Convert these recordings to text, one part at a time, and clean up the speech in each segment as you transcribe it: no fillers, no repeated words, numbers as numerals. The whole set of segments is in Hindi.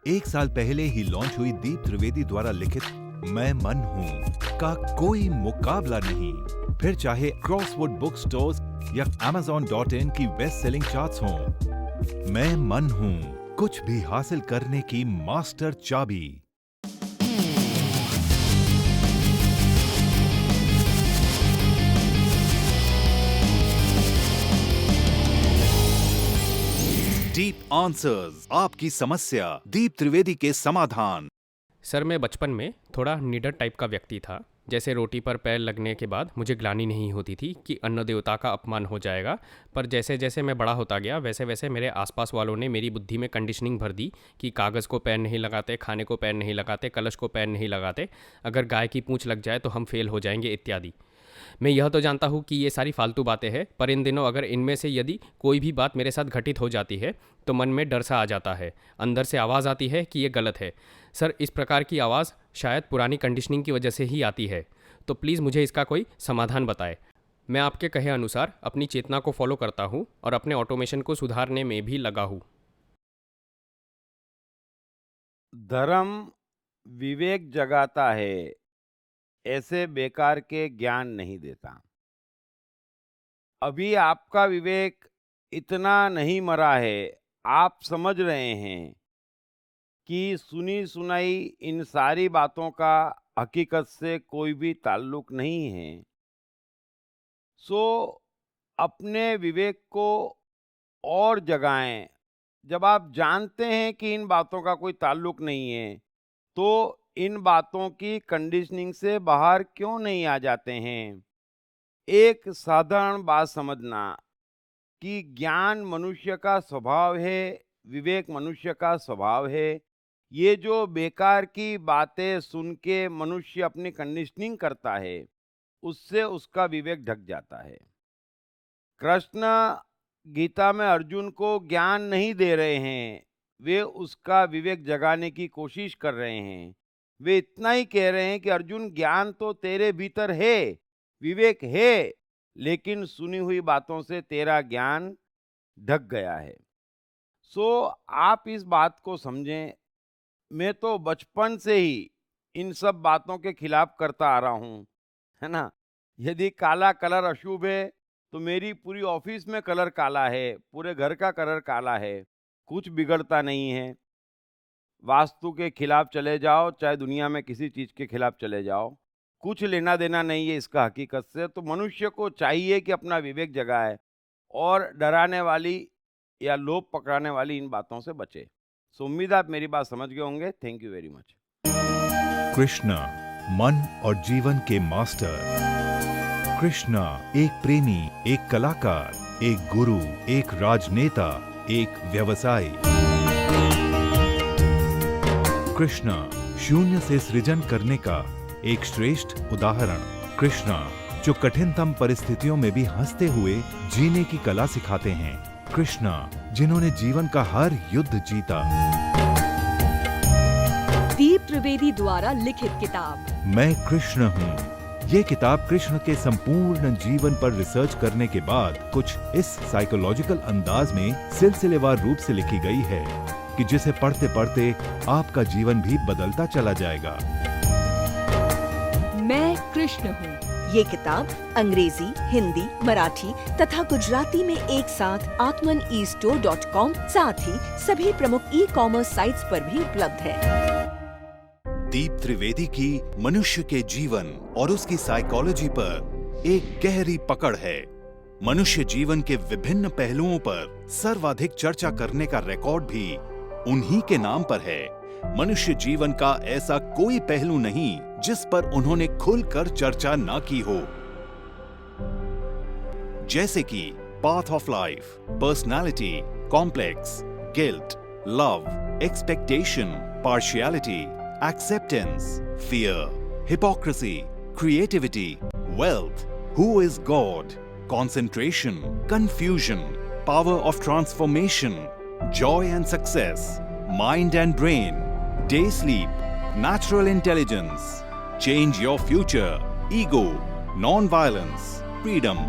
1 साल पहले ही लॉन्च हुई दीप त्रिवेदी द्वारा लिखित मैं मन हूँ का कोई मुकाबला नहीं। फिर चाहे क्रॉसवर्ड बुक स्टोर्स या Amazon.in की बेस्ट सेलिंग चार्ट्स हों, मैं मन हूँ कुछ भी हासिल करने की मास्टर चाबी। डीप आंसर्स, आपकी समस्या, दीप त्रिवेदी के समाधान। सर, मैं बचपन में थोड़ा निडर टाइप का व्यक्ति था। जैसे रोटी पर पैर लगने के बाद मुझे ग्लानि नहीं होती थी कि अन्न देवता का अपमान हो जाएगा। पर जैसे जैसे मैं बड़ा होता गया वैसे वैसे मेरे आसपास वालों ने मेरी बुद्धि में कंडीशनिंग भर दी कि कागज़ को पैर नहीं लगाते, खाने को पैर नहीं लगाते, कलश को पैर नहीं लगाते, अगर गाय की पूंछ लग जाए तो हम फेल हो जाएंगे इत्यादि। मैं यह तो जानता हूँ कि ये सारी फालतू बातें हैं, पर इन दिनों अगर इनमें से यदि कोई भी बात मेरे साथ घटित हो जाती है तो मन में डर सा आ जाता है। अंदर से आवाज़ आती है कि ये गलत है। सर, इस प्रकार की आवाज़ शायद पुरानी कंडीशनिंग की वजह से ही आती है, तो प्लीज़ मुझे इसका कोई समाधान बताएं। मैं आपके कहे अनुसार अपनी चेतना को फॉलो करता हूँ और अपने ऑटोमेशन को सुधारने में भी लगा हूँ। धर्म विवेक जगाता है, ऐसे बेकार के ज्ञान नहीं देता। अभी आपका विवेक इतना नहीं मरा है, आप समझ रहे हैं कि सुनी सुनाई इन सारी बातों का हकीकत से कोई भी ताल्लुक नहीं है। सो अपने विवेक को और जगाएं। जब आप जानते हैं कि इन बातों का कोई ताल्लुक नहीं है, तो इन बातों की कंडीशनिंग से बाहर क्यों नहीं आ जाते हैं? एक साधारण बात समझना कि ज्ञान मनुष्य का स्वभाव है, विवेक मनुष्य का स्वभाव है। ये जो बेकार की बातें सुन के मनुष्य अपनी कंडीशनिंग करता है, उससे उसका विवेक ढक जाता है। कृष्ण गीता में अर्जुन को ज्ञान नहीं दे रहे हैं, वे उसका विवेक जगाने की कोशिश कर रहे हैं। वे इतना ही कह रहे हैं कि अर्जुन, ज्ञान तो तेरे भीतर है, विवेक है, लेकिन सुनी हुई बातों से तेरा ज्ञान ढक गया है। सो आप इस बात को समझें। मैं तो बचपन से ही इन सब बातों के खिलाफ करता आ रहा हूँ, है ना। यदि काला कलर अशुभ है तो मेरी पूरी ऑफिस में कलर काला है, पूरे घर का कलर काला है, कुछ बिगड़ता नहीं है। वास्तु के खिलाफ चले जाओ, चाहे दुनिया में किसी चीज़ के खिलाफ चले जाओ, कुछ लेना देना नहीं है इसका हकीकत से। तो मनुष्य को चाहिए कि अपना विवेक जगाए और डराने वाली या लोभ पकड़ाने वाली इन बातों से बचे। सो उम्मीद आप मेरी बात समझ गए होंगे। Thank you very much. Krishna, मन और जीवन के मास्टर। कृष्णा एक प्रेमी, एक कलाकार, एक गुरु, एक राजनेता, एक व्यवसायी। कृष्णा शून्य से सृजन करने का एक श्रेष्ठ उदाहरण। कृष्णा जो कठिनतम परिस्थितियों में भी हंसते हुए जीने की कला सिखाते हैं। कृष्णा जिन्होंने जीवन का हर युद्ध जीता। दीप त्रिवेदी द्वारा लिखित किताब मैं कृष्ण हूँ। ये किताब कृष्ण के संपूर्ण जीवन पर रिसर्च करने के बाद कुछ इस साइकोलॉजिकल अंदाज में सिलसिलेवार रूप से लिखी गई है कि जिसे पढ़ते पढ़ते आपका जीवन भी बदलता चला जाएगा। मैं कृष्ण हूँ। ये किताब अंग्रेजी, हिंदी, मराठी तथा गुजराती में एक साथ atmanestore.com साथ ही सभी प्रमुख ई-कॉमर्स साइट्स पर भी उपलब्ध है। दीप त्रिवेदी की मनुष्य के जीवन और उसकी साइकोलॉजी पर एक गहरी पकड़ है। मनुष्य जीवन के विभिन्न पहलुओं पर सर्वाधिक चर्चा करने का रिकॉर्ड भी उन्हीं के नाम पर है। मनुष्य जीवन का ऐसा कोई पहलू नहीं जिस पर उन्होंने खुलकर चर्चा ना की हो, जैसे कि path of life, personality, complex, guilt, love, expectation, partiality, acceptance, fear, hypocrisy, creativity, wealth, who is God, concentration, confusion, power of transformation, joy and success, mind and brain, day sleep, natural intelligence, change your future, ego, non-violence, freedom,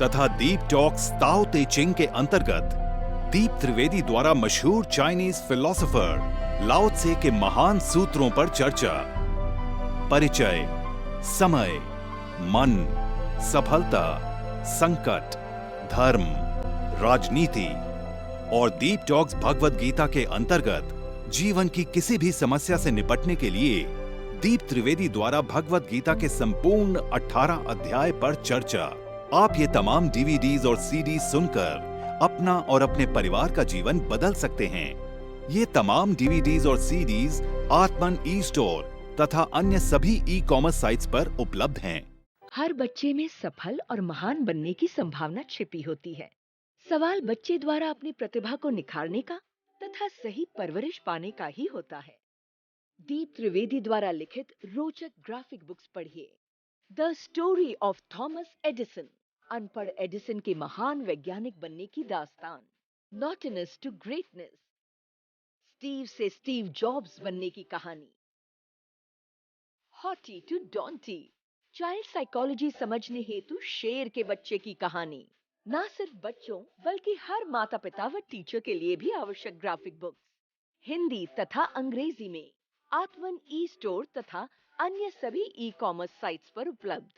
तथा दीप टॉक्स ताओ ते चिंग के अंतर्गत दीप त्रिवेदी द्वारा मशहूर चाइनीज फिलोसोफर लाओ त्से के महान सूत्रों पर चर्चा, परिचय, समय, मन, सफलता, संकट, धर्म, राजनीति और दीप टॉक्स भगवत गीता के अंतर्गत जीवन की किसी भी समस्या से निपटने के लिए दीप त्रिवेदी द्वारा भगवत गीता के संपूर्ण 18 अध्याय पर चर्चा। आप ये तमाम डीवीडीज और सीडीज सुनकर अपना और अपने परिवार का जीवन बदल सकते हैं। ये तमाम डीवीडीज और सीडीज आत्मन ई स्टोर तथा अन्य सभी ई कॉमर्स साइट्स पर उपलब्ध हैं। हर बच्चे में सफल और महान बनने की संभावना छिपी होती है। सवाल बच्चे द्वारा अपनी प्रतिभा को निखारने का तथा सही परवरिश पाने का ही होता है। दीप त्रिवेदी द्वारा लिखित रोचक ग्राफिक बुक्स पढ़िए। The story of Thomas Edison, अनपढ़ एडिसन के महान वैज्ञानिक बनने की दास्तान। नॉटनेस टू ग्रेटनेस, स्टीव से स्टीव जॉब्स बनने की कहानी। हॉटी टू डॉन्टी, चाइल्ड साइकोलॉजी समझने हेतु शेर के बच्चे की कहानी। ना सिर्फ बच्चों बल्कि हर माता पिता व टीचर के लिए भी आवश्यक ग्राफिक बुक्स हिंदी तथा अंग्रेजी में आत्मन ई स्टोर तथा अन्य सभी ई कॉमर्स साइट्स पर उपलब्ध।